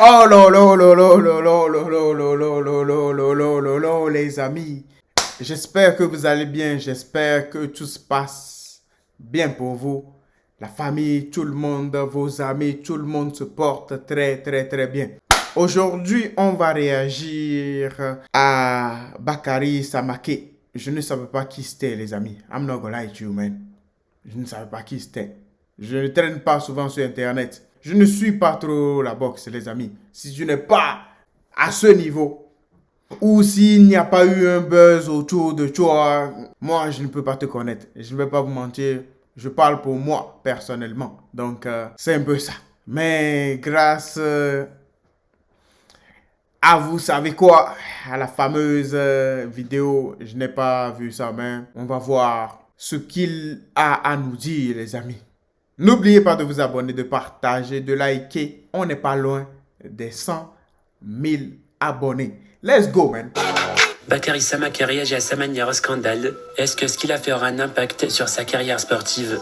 Oh lolo, les amis. J'espère que vous allez bien. J'espère que tout se passe bien pour vous. La famille, tout le monde, vos amis, tout le monde se porte très bien. Aujourd'hui, on va réagir à Bakary Samake. Je ne savais pas qui c'était, les amis. I'm not gonna lie to you, man. Je ne savais pas qui c'était. Je ne traîne pas souvent sur Internet. Je ne suis pas trop la boxe, les amis. Si tu n'es pas à ce niveau, ou s'il n'y a pas eu un buzz autour de toi, moi, je ne peux pas te connaître. Je ne vais pas vous mentir. Je parle pour moi, personnellement. Donc, c'est un peu ça. Mais grâce à vous savez quoi, à la fameuse vidéo, je n'ai pas vu ça, mais on va voir ce qu'il a à nous dire, les amis. N'oubliez pas de vous abonner, de partager, de liker. On n'est pas loin des 100 000 abonnés. Let's go, man. Bakary Samake réagit à sa manière au scandale. Est-ce que ce qu'il a fait aura un impact sur sa carrière sportive?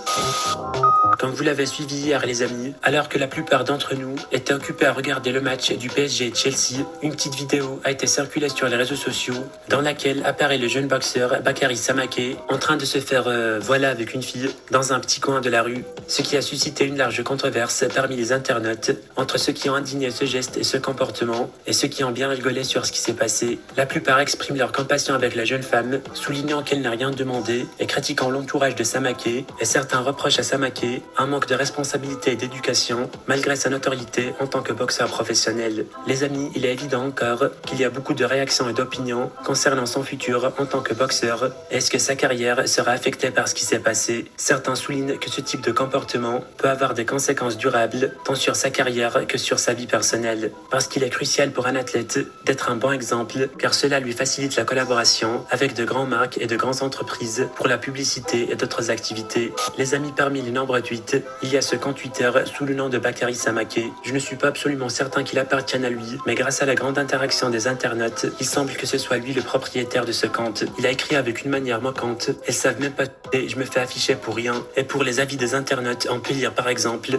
Comme vous l'avez suivi hier les amis, alors que la plupart d'entre nous étaient occupés à regarder le match du PSG et Chelsea, une petite vidéo a été circulée sur les réseaux sociaux dans laquelle apparaît le jeune boxeur Bakary Samake en train de se faire voilà avec une fille dans un petit coin de la rue, ce qui a suscité une large controverse parmi les internautes entre ceux qui ont indigné ce geste et ce comportement et ceux qui ont bien rigolé sur ce qui s'est passé. La plupart expriment leur compassion avec la jeune femme, soulignant qu'elle n'a rien demandé et critiquant l'entourage de Samake, et certains reprochent à Samake un manque de responsabilité et d'éducation, malgré sa notoriété en tant que boxeur professionnel. Les amis, il est évident encore qu'il y a beaucoup de réactions et d'opinions concernant son futur en tant que boxeur. Est-ce que sa carrière sera affectée par ce qui s'est passé? Certains soulignent que ce type de comportement peut avoir des conséquences durables, tant sur sa carrière que sur sa vie personnelle. Parce qu'il est crucial pour un athlète d'être un bon exemple, car cela lui facilite la collaboration avec de grandes marques et de grandes entreprises pour la publicité et d'autres activités. Les amis, parmi les nombreux tweets, il y a ce compte Twitter sous le nom de Bakary Samake. Je ne suis pas absolument certain qu'il appartienne à lui, mais grâce à la grande interaction des internautes, il semble que ce soit lui le propriétaire de ce compte. Il a écrit avec une manière moquante: elles savent même pas et je me fais afficher pour rien. Et pour les avis des internautes, on peut lire par exemple: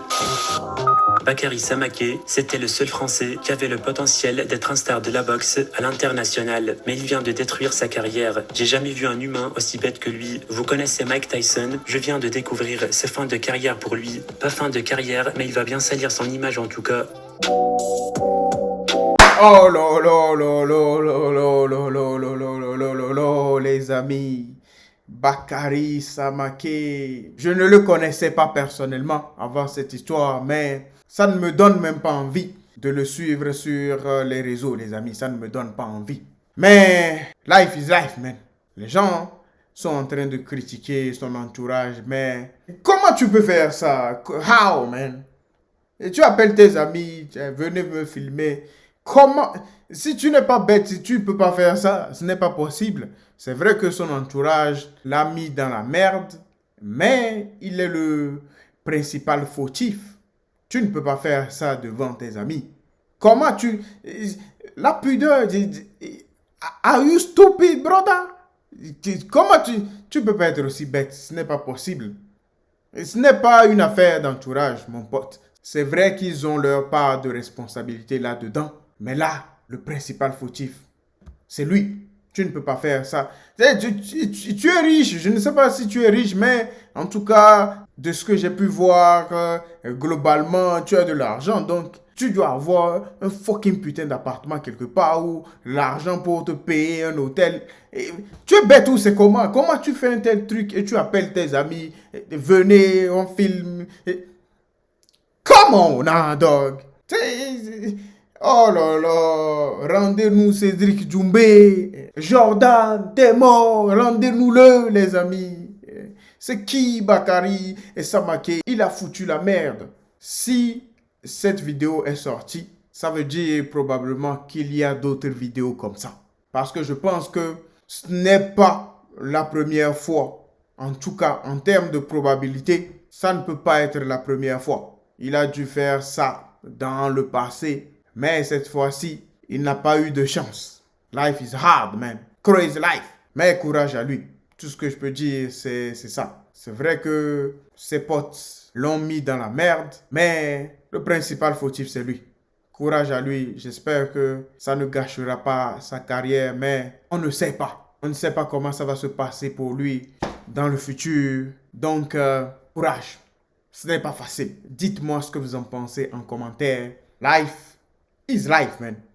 Bakary Samake, c'était le seul Français qui avait le potentiel d'être un star de la boxe à l'international, mais il vient de détruire sa carrière. J'ai jamais vu un humain aussi bête que lui. Vous connaissez Mike Tyson? Je viens de découvrir ses fins de carrière pour lui. Pas fin de carrière, mais il va bien salir son image en tout cas. Oh les amis. Bakary Samake. Je ne le connaissais pas personnellement avant cette histoire, mais ça ne me donne même pas envie de le suivre sur les réseaux, les amis. Ça ne me donne pas envie. Mais life is life, man. Les gens sont en train de critiquer son entourage, mais comment tu peux faire ça? How, man? Et tu appelles tes amis, venez me filmer. Comment? Si tu n'es pas bête, si tu ne peux pas faire ça, ce n'est pas possible. C'est vrai que son entourage l'a mis dans la merde, mais il est le principal fautif. Tu ne peux pas faire ça devant tes amis. Comment tu... La pudeur... Are you stupid, brother? Comment tu peux pas être aussi bête? Ce n'est pas possible. Et ce n'est pas une affaire d'entourage, mon pote. C'est vrai qu'ils ont leur part de responsabilité là-dedans. Mais là, le principal fautif, c'est lui. Tu ne peux pas faire ça. Tu es riche. Je ne sais pas si tu es riche, mais en tout cas, de ce que j'ai pu voir, globalement, tu as de l'argent. Donc, tu dois avoir un fucking putain d'appartement quelque part ou l'argent pour te payer un hôtel. Et tu es bête ou c'est comment? Comment tu fais un tel truc et tu appelles tes amis, venez, on filme. Come on, nah, dog. Oh là là, rendez-nous Cédric Doumbé, Jordan, t'es mort, rendez-nous-le, les amis. C'est qui Bakary et Samake? Il a foutu la merde. Si cette vidéo est sortie, ça veut dire probablement qu'il y a d'autres vidéos comme ça. Parce que je pense que ce n'est pas la première fois. En tout cas, en termes de probabilité, ça ne peut pas être la première fois. Il a dû faire ça dans le passé. Mais cette fois-ci, il n'a pas eu de chance. Life is hard, man. Crazy life. Mais courage à lui. Tout ce que je peux dire, c'est ça. C'est vrai que ses potes l'ont mis dans la merde, mais le principal fautif, c'est lui. Courage à lui. J'espère que ça ne gâchera pas sa carrière, mais on ne sait pas. On ne sait pas comment ça va se passer pour lui dans le futur. Donc, courage. Ce n'est pas facile. Dites-moi ce que vous en pensez en commentaire. Life is life, man.